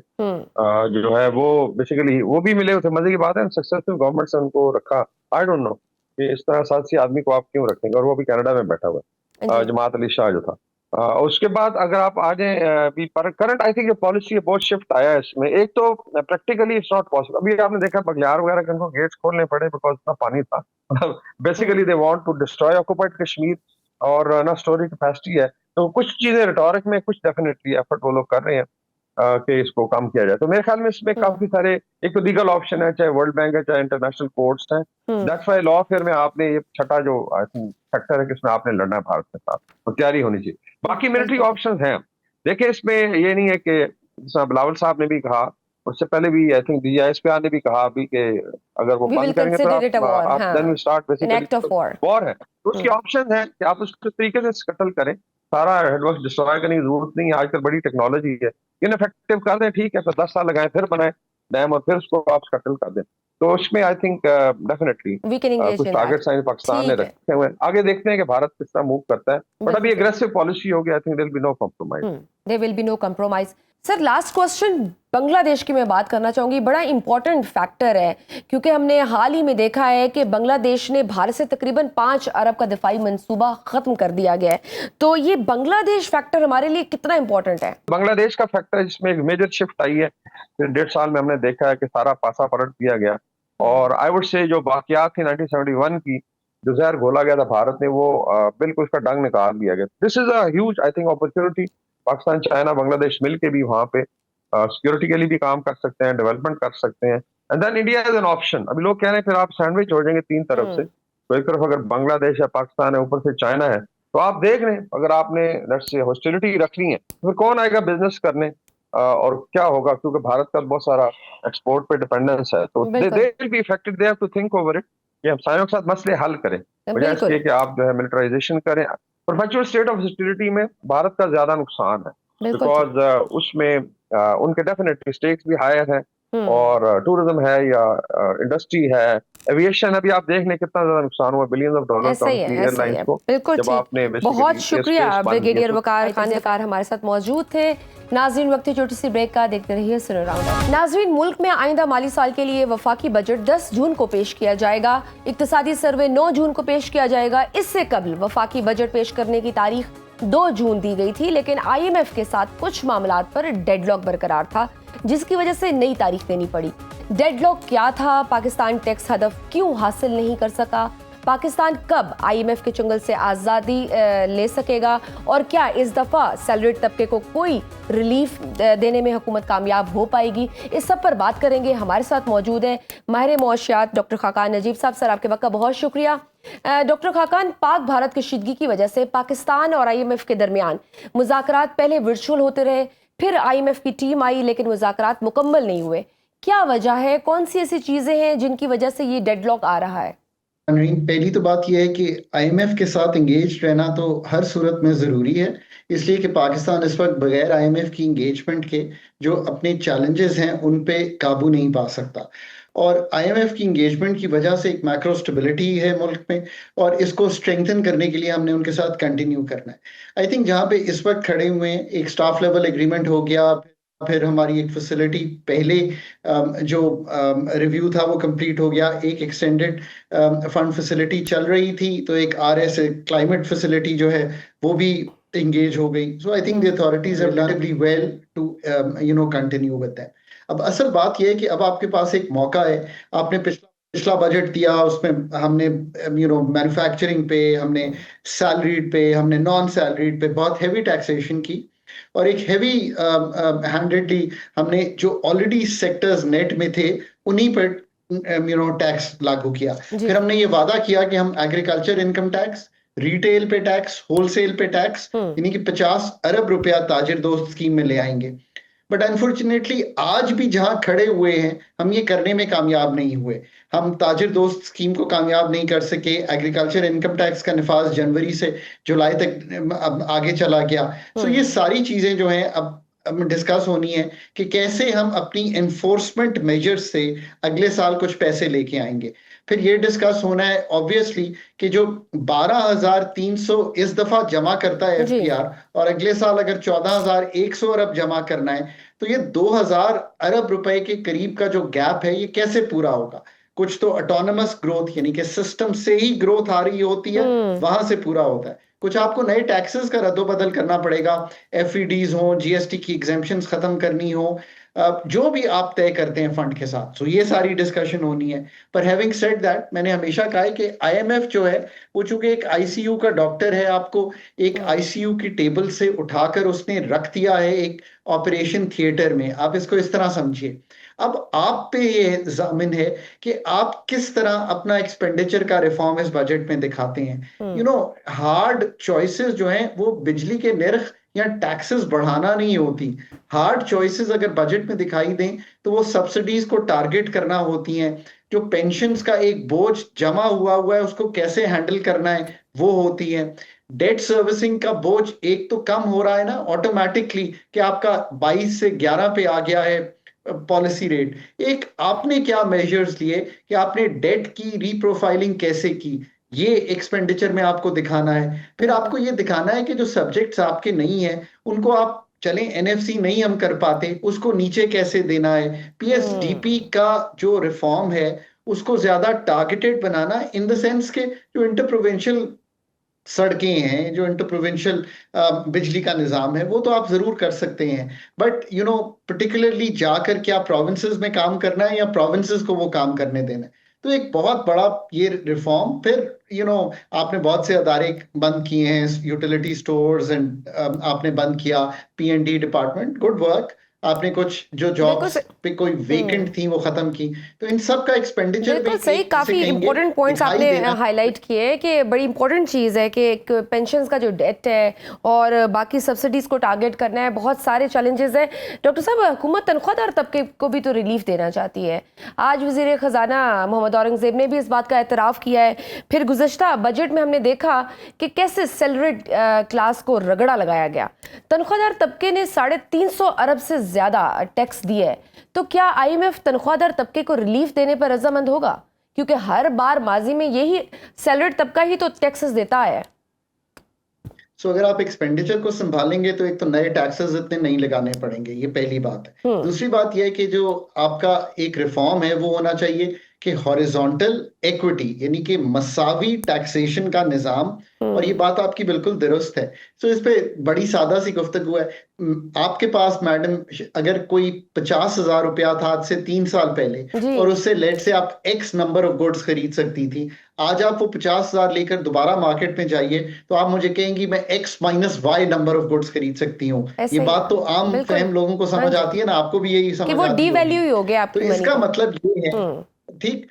जो है, वो बेसिकली वो भी मिले थे। मजे की बात है, सक्सेसफुल गवर्नमेंट से उनको रखा। आई डोंट नो कि इस तरह साथी आदमी को आप क्यों रखेंगे, और वो भी कनाडा में बैठा हुआ है, जमात अली शाह जो था। उसके बाद अगर आप आ जाए अभी करंट, आई थिंक जो पॉलिसी है बहुत शिफ्ट आया है इसमें। एक तो प्रैक्टिकली इट्स नॉट पॉसिबल। अभी आपने देखा बगलियार वगैरह के उनको गेट्स खोलने पड़े बिकॉज इतना पानी था। Basically they want to destroy occupied Kashmir, और ना स्टोरी कैपेसिटी है। तो कुछ चीजें रिटोरिक में, कुछ डेफिनेटली एफर्ट वो लोग कर रहे हैं कि इसको कम किया जाए। तो मेरे ख्याल में इसमें काफी सारे, एक तो लीगल ऑप्शन है, चाहे वर्ल्ड बैंक है, चाहे इंटरनेशनल कोर्ट्स हैं। दैट्स व्हाई लॉ फेयर में आपने ये छठा जो आई थिंक फैक्टर है कि इसमें आपने लड़ना है भारत के साथ, तो तैयारी होनी चाहिए। बाकी मिलिट्री ऑप्शंस हैं। देखिए, इसमें ये नहीं है कि बिलावल साहब ने भी कहा, उससे पहले भी आई थिंक DGISPR ने भी कहा अभी कि अगर वो बंद करेंगे तो आप then we start basically war है। तो उसकी ऑप्शन है कि आप उसको तरीके से स्कटल करें। सारा हेडवर्क डिस्ट्रॉय करने की जरूरत नहीं है, आजकल बड़ी टेक्नोलॉजी है, इनफेक्टिव कर दें, ठीक है, फिर 10 साल लगाएं, फिर बनाएं डैम, और फिर उसको आप स्कटल कर दें। तो उसमें आई थिंक डेफिनेटली कुछ टारगेट्स हैं पाकिस्तान ने रखे हुए। आगे देखते हैं कि भारत किस तरह मूव करता है, बट अभी एग्रेसिव पॉलिसी होगी। I think there will be no compromise. There will be no compromise. Sir, last question Bangladesh की मैं बात करना चाहूंगी। बड़ा इंपॉर्टेंट फैक्टर है, क्योंकि हमने हाल ही में देखा है कि बांग्लादेश ने भारत से तकरीबन 5 अरब का दिफाई मंसूबा खत्म कर दिया गया है। तो ये बांग्लादेश फैक्टर हमारे लिए कितना इंपॉर्टेंट है? बांग्लादेश का फैक्टर, जिसमें एक मेजर शिफ्ट आई है, फिर 1.5 साल में हमने देखा है कि सारा पासा पलट दिया गया। और आई वुड से जो बाकियात थी 1971 की, जो जहर घोला गया था भारत ने, वो बिल्कुल उसका डंग निकाल दिया गया। This is a huge I think opportunity. Pakistan, China, Bangladesh मिलके भी वहां पे सिक्योरिटी के लिए भी काम कर सकते हैं, डेवलपमेंट कर सकते हैं। And then India is an option. अभी लोग कह रहे हैं फिर आप सैंडविच हो जाएंगे 3 तरफ से, तो एक तरफ अगर बांग्लादेश या पाकिस्तान है, ऊपर से चाइना है, तो आप देख लें, अगर आपने लेट्स से हॉस्टिलिटी रखनी है तो फिर कौन आएगा बिजनेस करने, और क्या होगा, क्योंकि भारत का बहुत सारा एक्सपोर्ट पे डिपेंडेंस है, तो दे बिल्कुल will be affected, they have to think over it कि हम साइयों के साथ मसले हल करें, बजाय बिल्कुल इसके कि आप जो है मिलिटराइजेशन करें। परपेचुअल स्टेट ऑफ हॉस्टिलिटी में भारत का ज्यादा नुकसान है, बिल्कुल ठीक। बिकॉज उसमें उनके डेफिनेटली स्टेक्स भी हायर है, और टूरिज्म है या इंडस्ट्री है, एविएशन, अभी आप देख लें कितना ज्यादा नुकसान हुआ, बिलियंस ऑफ डॉलर ऐसा ही है, की ऐसा ही एयरलाइंस है, को, बिल्कुल जब ठीक। आपने बहुत बेसिकली शुक्रिया एयर स्पेस बंद किए ब्रिगेडियर तो वकार खान हमारे साथ मौजूद थे। नाजरीन, वक्त है छोटी सी ब्रेक का, देखते रहिए सुनो राउंड। नाजरीन, मुल्क में आइंदा माली साल के लिए वफाकी बजट 10 जून को पेश किया जाएगा। इक्तिसादी सर्वे 9 जून को पेश किया जाएगा। इससे कबल वफाकी बजट पेश करने की तारीख 2 जून दी गई थी, लेकिन IMF के साथ कुछ मामलात पर डेडलॉक बरकरार था, जिसकी वजह से नई तारीख देनी पड़ी। डेडलॉक क्या था? पाकिस्तान टैक्स हदफ क्यों हासिल नहीं कर सका? पाकिस्तान कब IMF के चंगल से आज़ादी ले सकेगा? और क्या इस दफ़ा सैलरीड तबके को कोई रिलीफ देने में हुकूमत कामयाब हो पाएगी? इस सब पर बात करेंगे। हमारे साथ मौजूद हैं माहिर मुआशियात डॉक्टर खाकान नजीब साहब। सर, आपके वक्त का बहुत शुक्रिया। डॉक्टर खाकान, पाक भारत कशीदगी की वजह से पाकिस्तान और IMF के दरमियान मुज़ाकरात पहले वर्चुअल होते रहे, फिर IMF की टीम आई, लेकिन मुज़ाकरात मुकम्मल नहीं हुए। क्या वजह है? कौन सी ऐसी चीज़ें हैं जिनकी वजह से ये डेडलॉक आ रहा है? पहली तो बात यह है कि IMF के साथ इंगेज रहना तो हर सूरत में ज़रूरी है, इसलिए कि पाकिस्तान इस वक्त बगैर IMF की इंगेजमेंट के जो अपने चैलेंजेस हैं उन पे काबू नहीं पा सकता। और IMF की इंगेजमेंट की वजह से एक मैक्रो स्टेबिलिटी है मुल्क में, और इसको स्ट्रेंथन करने के लिए हमने उनके साथ कंटिन्यू करना है। आई थिंक जहाँ पे इस वक्त खड़े हुए हैं, एक स्टाफ लेवल एग्रीमेंट हो गया, फिर हमारी एक फैसिलिटी पहले जो रिव्यू था वो कंप्लीट हो गया, एक एक्सटेंडेड फंड फैसिलिटी चल रही थी, तो एक RS क्लाइमेट फैसिलिटी जो है वो भी engage हो गई। So I think the authorities have done really well to continue with that. अब असल बात यह है कि अब आपके पास एक मौका है। आपने पिछला बजट दिया, उसमें हमने मैन्युफैक्चरिंग पे, हमने सैलरीड पे, हमने नॉन सैलरीड पे बहुत हैवी टैक्सेशन की, और एक हैवी हैंडेडली हमने जो ऑलरेडी सेक्टर्स नेट में थे उन्हीं पर टैक्स लागू किया। फिर हमने ये वादा किया कि हम एग्रीकल्चर इनकम टैक्स, रिटेल पे टैक्स, होलसेल पे टैक्स, यानी कि 50 अरब रुपया ताजिर दोस्त स्कीम में ले आएंगे। बट अनफॉर्चुनेटली आज भी जहां खड़े हुए हैं हम ये करने में कामयाब नहीं हुए। हम ताजिर दोस्त स्कीम को कामयाब नहीं कर सके। एग्रीकल्चर इनकम टैक्स का निफाज जनवरी से जुलाई तक अब आगे चला गया। सो ये सारी चीजें जो हैं अब डिस्कस होनी है कि कैसे हम अपनी एनफोर्समेंट मेजर्स से अगले साल कुछ पैसे लेके आएंगे। फिर ये डिस्कस होना है ऑब्वियसली कि जो 12,300 इस दफा जमा करता है FPR, और अगले साल अगर 14,100 अरब जमा करना है, तो ये 2,000 अरब रुपए के करीब का जो गैप है ये कैसे पूरा होगा? कुछ तो ऑटोनमस ग्रोथ यानी कि सिस्टम से ही ग्रोथ आ रही होती है, वहां से पूरा होता है। कुछ आपको नए टैक्सेस का रद्दोबदल करना पड़ेगा, FEDs हो, GST की एग्जेम्पशंस खत्म करनी हो, जो भी आप तय करते हैं फंड के साथ। सो ये सारी डिस्कशन होनी है। पर हैविंग सेड दैट, मैंने हमेशा कहा है कि IMF जो है वो चूंकि एक ICU का डॉक्टर है, आपको एक ICU की टेबल से उठाकर उसने रख दिया है एक ऑपरेशन थिएटर में। आप इसको इस तरह समझिए। अब आप पे ये जामिन है कि आप किस तरह अपना एक्सपेंडिचर का रिफॉर्म इस बजट में दिखाते हैं। हार्ड चॉइसेस जो हैं वो बिजली के निर्ख या टैक्सेस बढ़ाना नहीं होती। हार्ड चॉइसेस अगर बजट में दिखाई दें तो वो सब्सिडीज को टारगेट करना होती हैं। जो पेंशन्स का एक बोझ जमा हुआ है उसको कैसे हैंडल करना है वो होती है। डेट सर्विसिंग का बोझ एक तो कम हो रहा है ना ऑटोमेटिकली कि आपका 22 से 11 पे आ गया है पॉलिसी रेट। एक आपने क्या मेजर्स लिए कि आपने डेट की रीप्रोफाइलिंग कैसे की, ये एक्सपेंडिचर में आपको दिखाना है। फिर आपको ये दिखाना है कि जो सब्जेक्ट्स आपके नहीं है उनको आप चलें NFC नहीं हम कर पाते, उसको नीचे कैसे देना है। PSDP का जो रिफॉर्म है उसको ज्यादा targeted banana, in the sense के जो इंटर प्रोविंशियल सड़कें हैं, जो इंटर प्रोविंशियल बिजली का निजाम है वो तो आप जरूर कर सकते हैं, बट पर्टिकुलरली जाकर क्या प्रोविंसेस में काम करना है या प्रोविंसेस को वो काम करने देना है। तो एक बहुत बड़ा ये रिफॉर्म। फिर आपने बहुत से अदारे बंद किए हैं, यूटिलिटी स्टोर्स एंड आपने बंद किया, P&D डिपार्टमेंट, गुड वर्क। आपने कुछ जो बिल्कुल जॉब्स पे कोई वेकेंट थी वो खत्म की, तो इन सब का एक्सपेंडिचर बिल्कुल भी सही, एक जिसे काफी कहेंगे इंपॉर्टेंट पॉइंट्स दिखाई आपने देना हाईलाइट किए कि बड़ी इंपॉर्टेंट चीज़ है कि एक पेंशन्स का जो डेट है और बाकी सब्सिडीज को टारगेट करना है, बहुत सारे चैलेंजेस हैं। डॉक्टर साहब, हुकूमत तनख्वाहदार तबके को भी तो रिलीफ देना चाहती है। आज वज़ीर ख़जाना मोहम्मद औरंगज़ेब ने भी इस बात का एतराफ़ किया है। फिर गुज़श्ता बजट में हमने देखा कि कैसे सैलरीड क्लास को रगड़ा लगाया गया। तनख्वाहदार तबके ने 350 अरब से ज़्यादा टैक्स दिए है, तो क्या IMF तनख्वाहदार तबके को रिलीफ देने पर रजामंद होगा? क्योंकि हर बार माजी में यही सैलरीड तबका ही तो टैक्सेस देता है। सो अगर आप एक्सपेंडिचर को संभालेंगे तो एक तो नए टैक्सेस इतने नहीं लगाने पड़ेंगे, ये पहली बात है। दूसरी बात यह है कि जो आपका एक रिफॉर्म है वो होना चाहिए कि हॉरिजॉन्टल इक्विटी, यानी कि मसावी टैक्सेशन का निजाम, और ये बात आपकी बिल्कुल दुरुस्त है। सो इस पे बड़ी सादा सी गुफ्तगू है। आपके पास मैडम अगर कोई 50,000 रुपया था आज से 3 साल पहले, और उससे लेट से आप एक्स नंबर ऑफ गुड्स खरीद सकती थी, आज आप वो 50,000 लेकर दोबारा मार्केट में जाइए तो आप मुझे कहेंगी मैं x minus y number of goods खरीद सकती हूँ। ये बात तो आम फहम लोगों को समझ आती है ना, आपको भी यही समझ कि वो आती डीवैल्यू ही हो गया तो आपकी मनी इसका का। मतलब ये है, ठीक,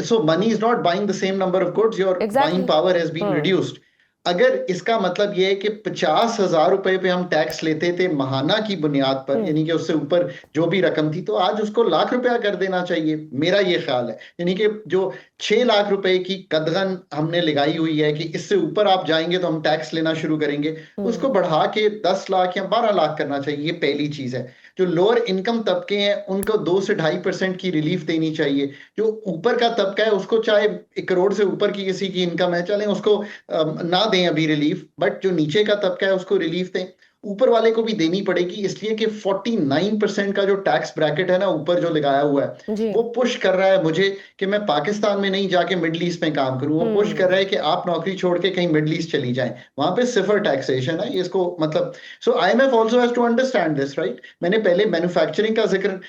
so money is not buying the same number of goods, your buying power has been reduced. अगर इसका मतलब ये है कि 50,000 रुपए पे हम टैक्स लेते थे महाना की बुनियाद पर, यानी कि उससे ऊपर जो भी रकम थी, तो आज उसको लाख रुपया कर देना चाहिए, मेरा ये ख्याल है। यानी कि जो 6 लाख रुपए की कदगन हमने लगाई हुई है कि इससे ऊपर आप जाएंगे तो हम टैक्स लेना शुरू करेंगे, उसको बढ़ा के 10 लाख या 12 लाख करना चाहिए। ये पहली चीज है। जो लोअर इनकम तबके हैं उनको 2 से 2.5% की रिलीफ देनी चाहिए। जो ऊपर का तबका है उसको चाहे 1 करोड़ से ऊपर की किसी की इनकम है, चलें उसको ना दें अभी रिलीफ, बट जो नीचे का तबका है उसको रिलीफ दें। ऊपर वाले को भी देनी पड़ेगी, इसलिए कि 49% का जो टैक्स ब्रैकेट है ना ऊपर जो लगाया हुआ है, वो पुश कर रहा है मुझे कि मैं पाकिस्तान में नहीं जाके मिडिल ईस्ट में काम करूं। वो पुश कर रहा है कि आप नौकरी छोड़ के कहीं मिडिल ईस्ट चली जाएं, वहां पे सिफर टैक्सेशन है। इसको मतलब so IMF also has to understand this, right. मैंने पहले मैन्युफैक्चरिंग का जिक्र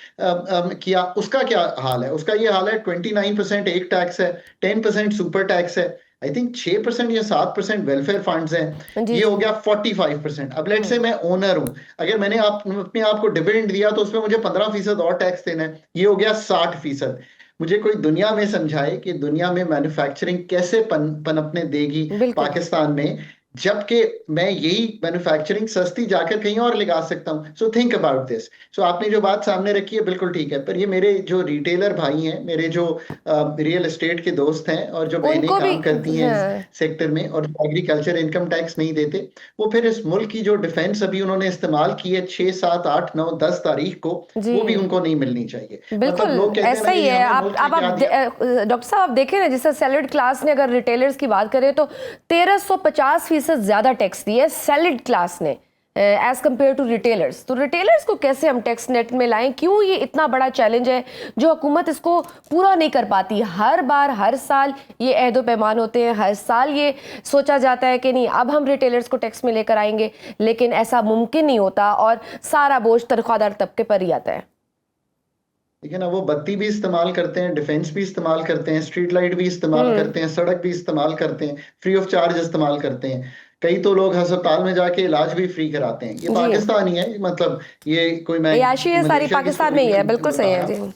किया, उसका क्या हाल है? उसका ये हाल है 29% एक टैक्स है, 10% सुपर टैक्स है, आई थिंक 6% या 7% वेलफेयर फंड्स हैं, ये हो गया 45%। अब लेट से मैं ओनर हूं, अगर मैंने अपने आप को डिविडेंड दिया तो उसमें मुझे 15% और टैक्स देना है, ये हो गया 60%। मुझे कोई दुनिया में समझाए कि दुनिया में मैन्युफैक्चरिंग कैसे पनपने देगी पाकिस्तान में, जबकि मैं यही मैन्युफैक्चरिंग सस्ती जाकर कहीं और लगा सकता हूं। So think about this. So आपने जो बात सामने रखी है बिल्कुल ठीक है, पर ये मेरे जो रिटेलर भाई हैं, मेरे जो रियल एस्टेट के दोस्त हैं और जो बहनें काम करती हैं इस सेक्टर में और जो एग्रीकल्चर इनकम टैक्स नहीं देते, वो फिर इस मुल्क की जो डिफेंस अभी उन्होंने इस्तेमाल की है 6, 7, 8, 9, 10 तारीख को, वो भी उनको नहीं मिलनी चाहिए। बिल्कुल लोग ऐसा ही है। आप डॉक्टर साहब आप देखें ना, जैसे सैलरीड क्लास ने, अगर रिटेलर्स की बात करें तो 1350% ज्यादा टैक्स दिया है सैलरीड क्लास ने एज कंपेयर टू रिटेलर्स। तो रिटेलर्स को कैसे हम टैक्स नेट में लाएं? क्यों ये इतना बड़ा चैलेंज है जो हुकूमत इसको पूरा नहीं कर पाती? हर बार हर साल ये अहदो पैमान होते हैं, हर साल ये सोचा जाता है कि नहीं अब हम रिटेलर्स को टैक्स में लेकर आएंगे, लेकिन ऐसा मुमकिन नहीं होता और सारा बोझ तनख्वाहदार तबके पर ही आता है। ठीक है ना, वो बत्ती भी इस्तेमाल करते हैं, डिफेंस भी इस्तेमाल करते हैं, स्ट्रीट लाइट भी इस्तेमाल करते हैं, सड़क भी इस्तेमाल करते हैं, फ्री ऑफ चार्ज इस्तेमाल करते हैं। कई तो लोग अस्पताल में जाके इलाज भी फ्री कराते हैं। ये पाकिस्तान ही है, मतलब ये कोई मैं याशी है सारी पाकिस्तान में ही है, बिल्कुल सही है जी।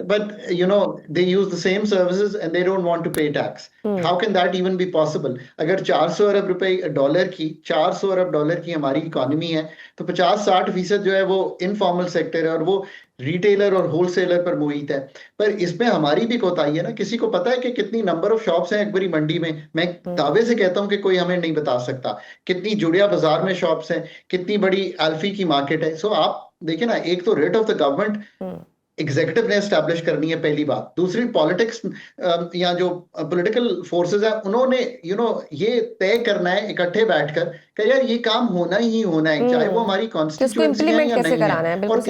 But you know they use the same services and they don't want to pay tax. How can that even be possible? अगर 400 अरब रुपए डॉलर की 400 अरब डॉलर की हमारी इकोनॉमी है, तो 50-60% जो है वो इनफॉर्मल सेक्टर है और वो रिटेलर और होलसेलर पर मुहित है। पर इसमें हमारी भी कोताही है ना। किसी को पता है कि कितनी नंबर ऑफ शॉप्स हैं अकबरी मंडी में? मैं दावे से कहता हूं कि कोई हमें नहीं बता सकता। कितनी जुड़िया बाजार में शॉप्स हैं, कितनी बड़ी अल्फी की मार्केट है। सो आप देखिए ना, एक तो rate of the government executive ने एस्टैब्लिश करनी है, पहली बात। दूसरी पॉलिटिक्स या जो पॉलिटिकल फोर्सेस हैं उन्होंने ये तय करना है इकट्ठे बैठकर कि यार ये काम होना ही होना है, चाहे वो हमारी कॉन्स्टिट्यूएंसी है या नहीं है। और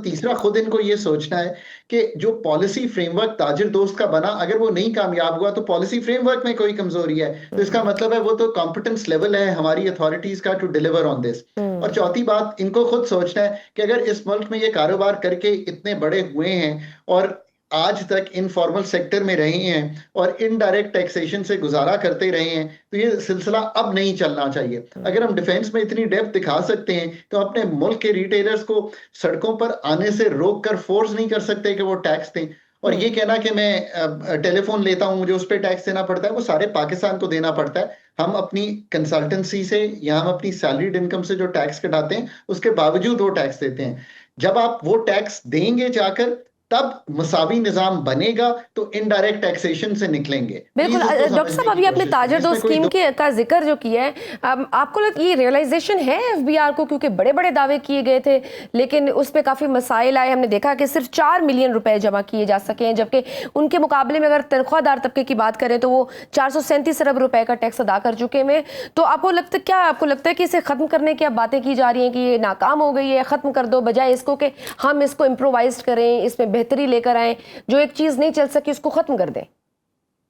तीसरा खुद इनको ये सोचना है कि जो पॉलिसी फ्रेमवर्क ताजिर दोस्त का बना, अगर वो नहीं कामयाब हुआ तो पॉलिसी फ्रेमवर्क में कोई कमजोरी है, तो इसका मतलब है वो तो कॉम्पिटेंस लेवल है हमारी अथॉरिटीज का टू डिलीवर ऑन दिस। और चौथी बात, इनको खुद सोचना है कि अगर इस मुल्क में ये कारोबार करके इतने बड़े हुए हैं और आज तक इनफॉर्मल सेक्टर में रहे हैं और इनडायरेक्ट टैक्सेशन से गुजारा करते रहे हैं, तो ये सिलसिला अब नहीं चलना चाहिए। अगर हम डिफेंस में इतनी डेप्थ दिखा सकते हैं तो अपने मुल्क के रिटेलर्स को सड़कों पर आने से रोक कर फोर्स नहीं कर सकते कि वो टैक्स दें। और ये कहना कि मैं टेलीफोन लेता हूं मुझे उस पर टैक्स देना पड़ता है, वो सारे पाकिस्तान को देना पड़ता है। हम अपनी कंसल्टेंसी से या हम अपनी सैलरीड इनकम से जो टैक्स कटाते हैं उसके बावजूद वो टैक्स देते हैं। जब आप वो टैक्स देंगे जाकर तब मसावी निजाम बनेगा, तो इनडायरेक्ट टैक्सेशन से निकलेंगे। बिल्कुल डॉक्टर साहब, अभी आपने ताजर दो स्कीम का जिक्र जो किया है, आपको ये रियलाइजेशन है एफबीआर को, क्योंकि बड़े बड़े दावे किए गए थे लेकिन उस पर काफ़ी मसाइल आए। हमने देखा कि सिर्फ 4 मिलियन रुपए जमा किए जा सके हैं, जबकि उनके मुकाबले में अगर तनख्वाहदार तबके की बात करें तो वो 437 अरब रुपए का टैक्स अदा कर चुके हैं। तो आपको लगता है कि इसे ख़त्म करने की अब बातें की जा रही हैं कि ये नाकाम हो गई है, ख़त्म कर दो, बजाय इसको कि हम इसको इम्प्रोवाइज करें, इसमें बेहतरी लेकर आए, जो एक चीज नहीं चल सकी उसको खत्म कर दें?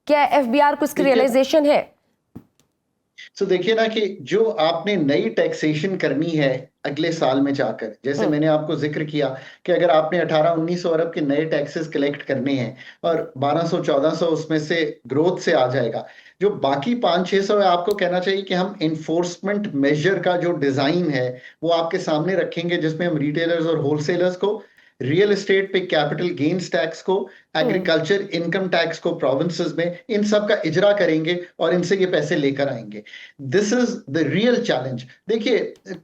क्या एफबीआर को इसकी रियलाइजेशन है? तो देखिए ना कि जो आपने नई टैक्सेशन करनी है अगले साल में जाकर, जैसे मैंने आपको जिक्र किया कि अगर आपने 1800-1900 अरब के नए टैक्सेस कलेक्ट करने हैं और 1200-1400 उसमें से ग्रोथ से आ जाएगा, जो बाकी 500-600 है आपको कहना चाहिए कि हम इन्फोर्समेंट मेजर का जो डिजाइन है वो आपके सामने रखेंगे, जिसमें हम रिटेलर्स और होलसेलर्स को, रियल एस्टेट पे कैपिटल गेन्स टैक्स को, एग्रीकल्चर इनकम टैक्स को प्रोविंसेस में, इन सब का इजरा करेंगे और इनसे ये पैसे लेकर आएंगे। This is the real challenge. देखिए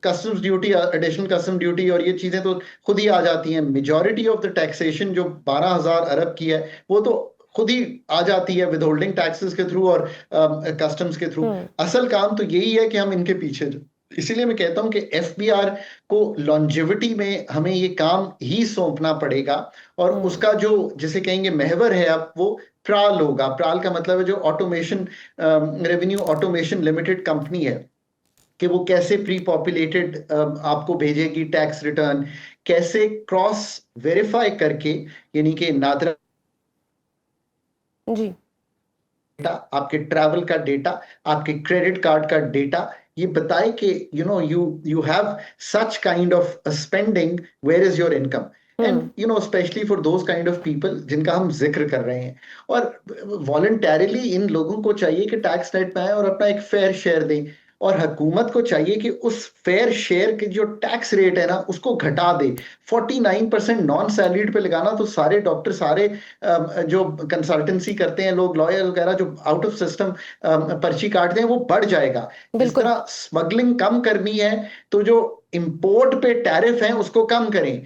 customs duty, additional custom duty और ये चीजें तो खुद ही आ जाती हैं। मेजॉरिटी ऑफ द टैक्सेशन जो 12,000 अरब की है वो तो खुद ही आ जाती है विद होल्डिंग टैक्सेस के थ्रू और कस्टम्स के थ्रू। असल काम तो यही है कि हम इनके पीछे, इसीलिए मैं कहता हूं कि एफबीआर को लॉन्जेविटी में हमें ये काम ही सौंपना पड़ेगा और उसका जो जिसे कहेंगे महवर है अब वो प्राल होगा। प्राल का मतलब है जो automation, revenue automation limited company है, कि वो कैसे प्री पॉपुलेटेड आपको भेजेगी टैक्स रिटर्न, कैसे क्रॉस वेरीफाई करके, यानी कि नादरा जी, आपके ट्रैवल का डेटा, आपके क्रेडिट कार्ड का डेटा, ये बताए कि you have such kind of a spending, where is your income, and especially for those kind of people जिनका हम जिक्र कर रहे हैं। और voluntarily इन लोगों को चाहिए कि टैक्स नेट में आए और अपना एक फेयर शेयर दें, और हुकूमत को चाहिए कि उस फेयर शेयर के जो टैक्स रेट है ना उसको घटा दे। 49% नॉन सैलरीड पे लगाना, तो सारे डॉक्टर, सारे जो कंसल्टेंसी करते हैं लोग, लॉयर वगैरह जो आउट ऑफ सिस्टम पर्ची काटते हैं, वो बढ़ जाएगा। इस तरह स्मगलिंग कम करनी है तो जो इंपोर्ट पे टैरिफ है उसको कम करें,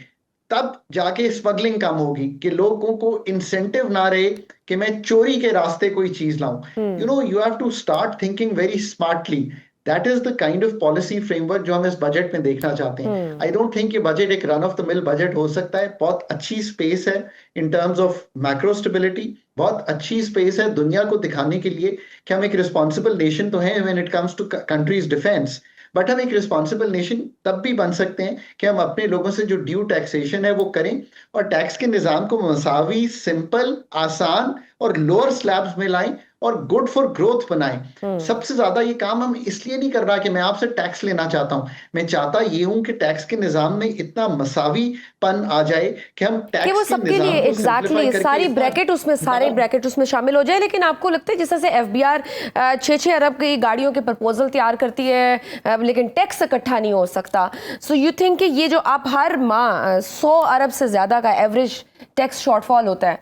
तब जाके स्मगलिंग कम होगी, कि लोगों को इंसेंटिव ना रहे कि मैं चोरी के रास्ते कोई चीज लाऊं। You have to start thinking very smartly. That is the kind of policy framework जो हम इस बजट में देखना चाहते हैं। I don't think ये बजट एक run of the mill budget हो सकता है। बहुत अच्छी स्पेस है in terms of macro stability, बहुत अच्छी स्पेस है दुनिया को दिखाने के लिए कि हम एक रिस्पॉन्सिबल नेशन तो हैं when it comes to countries defense, but हम एक रिस्पॉन्सिबल नेशन तब भी बन सकते हैं कि हम अपने लोगों से जो ड्यू टैक्सेशन है वो करें और टैक्स के निजाम को मसावी, सिंपल, आसान और लोअर स्लैब्स में लाएं और गुड फॉर ग्रोथ बनाएं। सबसे ज्यादा ये काम हम इसलिए नहीं कर रहा कि मैं आपसे टैक्स लेना चाहता हूं, मैं चाहता ये हूं कि टैक्स के निजाम में इतना मसावीपन आ जाए कि हम टैक्स वो सबके लिए एग्जैक्टली सारी ब्रैकेट उसमें, सारे ब्रैकेट उसमें शामिल हो जाए। लेकिन आपको लगता है जैसे एफबीआर 6-6 अरब की गाड़ियों के प्रपोजल तैयार करती है लेकिन टैक्स इकट्ठा नहीं हो सकता, सो यू थिंक कि ये जो आप हर माह 100 अरब से ज्यादा का एवरेज टैक्स शॉर्टफॉल होता है,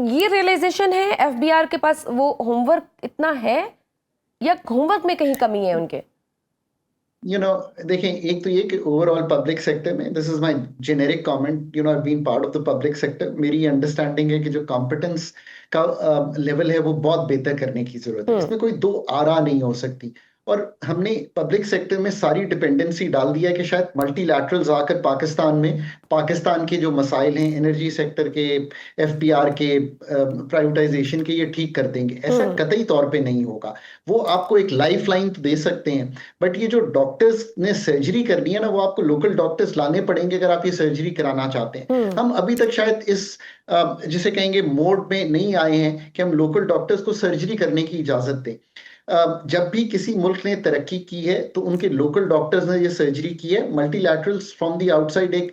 ये रियलाइजेशन है एफबीआर के पास, वो होमवर्क इतना है या होमवर्क में कहीं कमी है उनके? देखें, एक तो ये कि ओवरऑल पब्लिक सेक्टर में, this is my generic comment, I been part of the public sector, मेरी अंडरस्टैंडिंग है कि जो कॉम्पिटेंस का लेवल है वो बहुत बेहतर करने की जरूरत है। इसमें कोई दो आरा नहीं हो सकती। और हमने पब्लिक सेक्टर में सारी डिपेंडेंसी डाल दिया है कि शायद मल्टीलैटरल्स आकर पाकिस्तान में पाकिस्तान के जो मसाइल हैं एनर्जी सेक्टर के, एफबीआर के, प्राइवेटाइजेशन के, ये ठीक कर देंगे। ऐसा कतई तौर पे नहीं होगा। वो आपको एक लाइफ लाइन तो दे सकते हैं, बट ये जो डॉक्टर्स ने सर्जरी करनी है ना, वो आपको लोकल डॉक्टर्स लाने पड़ेंगे अगर आप ये सर्जरी कराना चाहते हैं। हम अभी तक शायद इस जिसे कहेंगे मोड में नहीं आए हैं कि हम लोकल डॉक्टर्स को सर्जरी करने की इजाजत दें। जब भी किसी मुल्क ने तरक्की की है तो उनके लोकल डॉक्टर्स ने ये सर्जरी की है, मल्टीलैटरल्स फ्रॉम द आउटसाइड एक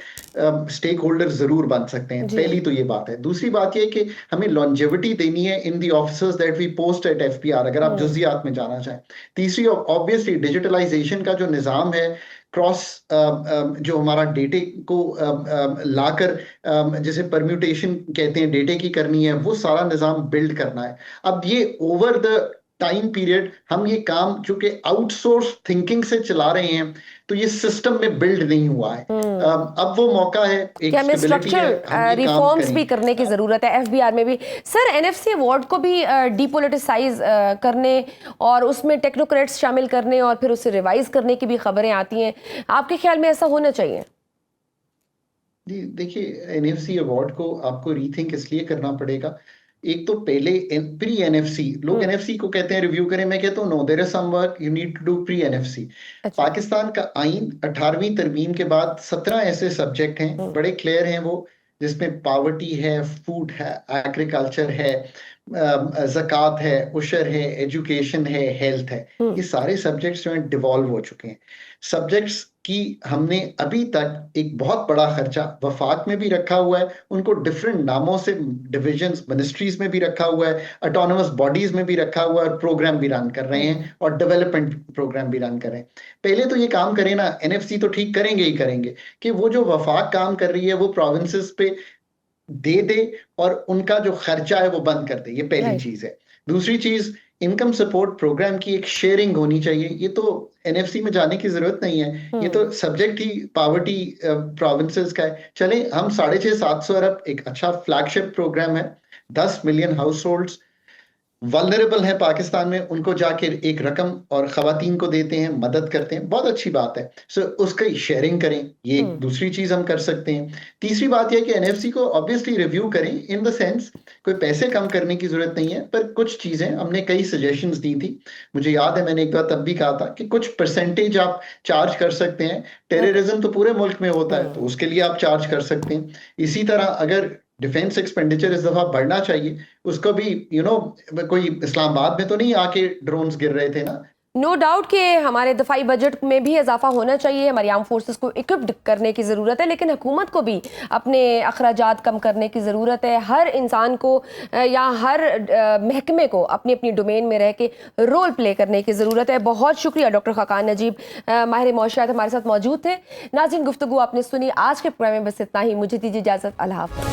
स्टेक होल्डर जरूर बन सकते हैं। जी। पहली तो ये बात है। दूसरी बात ये कि हमें लॉन्जेविटी देनी है in the officers that we post at FPR, अगर आप जुजियात में जाना चाहें। तीसरी, ऑब्वियसली डिजिटलाइजेशन का जो निज़ाम है, क्रॉस जो हमारा डेटे को लाकर जैसे परम्यूटेशन कहते हैं डेटे की करनी है, वो सारा निज़ाम बिल्ड करना है। अब ये ओवर द टाइम पीरियड हम ये काम चूंकि आउटसोर्स थिंकिंग से चला रहे हैं तो ये सिस्टम में बिल्ड नहीं हुआ है। अब वो मौका है, एक क्या हमें स्टेबिलिटी है, स्ट्रक्चरल हम ये काम रिफॉर्म्स भी करेंगे। करने की जरूरत है एफबीआर में भी। सर, एनएफसी अवार्ड को भी डीपोलिटिसाइज करने और उसमें टेक्नोक्रेट्स शामिल करने और फिर उसे रिवाइज करने की भी खबरें आती हैं, आपके ख्याल में ऐसा होना चाहिए? जी देखिए, एनएफसी अवार्ड को आपको रीथिंक इसलिए करना पड़ेगा। एक तो पहले प्री एनएफसी, लोग एनएफसी को कहते हैं रिव्यू करें, मैं कहता हूँ no, there is some work you need to do pre NFC. अच्छा। पाकिस्तान का आइन 18वीं तरमीम के बाद 17 ऐसे सब्जेक्ट हैं, बड़े क्लियर हैं वो, जिसमें पावर्टी है, फूड है, एग्रीकल्चर है, ज़कात है, उशर है, एजुकेशन है, हेल्थ है। ये सारे सब्जेक्ट्स जो हैं डिवॉल्व हो चुके हैं। सब्जेक्ट्स की हमने अभी तक एक बहुत बड़ा खर्चा वफाक में भी रखा हुआ है, उनको डिफरेंट नामों से डिविजन्स मिनिस्ट्रीज में भी रखा हुआ है, ऑटोनोमस बॉडीज में भी रखा हुआ है, और प्रोग्राम भी रन कर रहे हैं और डेवलपमेंट प्रोग्राम भी रन कर रहे हैं। पहले तो ये काम करें ना, एनएफसी तो ठीक करेंगे ही करेंगे कि वो जो वफाक काम कर रही है वो प्रोविंसेस पे दे और उनका जो खर्चा है वो बंद कर दे। ये पहली चीज है। दूसरी चीज, इनकम सपोर्ट प्रोग्राम की एक शेयरिंग होनी चाहिए। ये तो एनएफसी में जाने की जरूरत नहीं है, ये तो सब्जेक्ट ही पावर्टी प्रोविंसेस का है। चले हम 650-700 अरब, एक अच्छा फ्लैगशिप प्रोग्राम है। 10 मिलियन हाउस होल्ड्स वल्नरेबल है पाकिस्तान में, उनको जाके एक रकम और खवातीन को देते हैं, मदद करते हैं, बहुत अच्छी बात है। सो उसकी शेयरिंग करें, ये एक दूसरी चीज हम कर सकते हैं। तीसरी बात यह कि एनएफसी को ऑब्वियसली रिव्यू करें, इन द सेंस कोई पैसे कम करने की जरूरत नहीं है, पर कुछ चीजें हमने कई सजेशंस दी थी। मुझे याद है मैंने एक बार तब भी कहा था कि कुछ परसेंटेज आप चार्ज कर सकते हैं। टेररिज्म तो पूरे मुल्क में होता है तो उसके लिए आप चार्ज कर सकते हैं। इसी तरह अगर डिफेंस एक्सपेंडिचर इस दफा बढ़ना चाहिए, उसको भी कोई इस्लामाबाद में तो नहीं आके ड्रोन्स गिर रहे थे ना। नो डाउट कि हमारे दफाई बजट में भी इजाफा होना चाहिए, हमारी आर्म फोर्सेस को इक्विप्ड करने की ज़रूरत है, लेकिन हुकूमत को भी अपने अखराजात कम करने की ज़रूरत है। हर इंसान को या हर महकमे को अपनी अपनी डोमेन में रह के रोल प्ले करने की ज़रूरत है। बहुत शुक्रिया डॉक्टर खाकान नजीब, माहिर मौशियात हमारे साथ मौजूद थे। नाज़रीन, गुफ्तगू आपने सुनी। आज के प्रोग्राम में बस इतना ही। मुझे दीजिए इजाज़त। अल्लाह हाफ़िज़।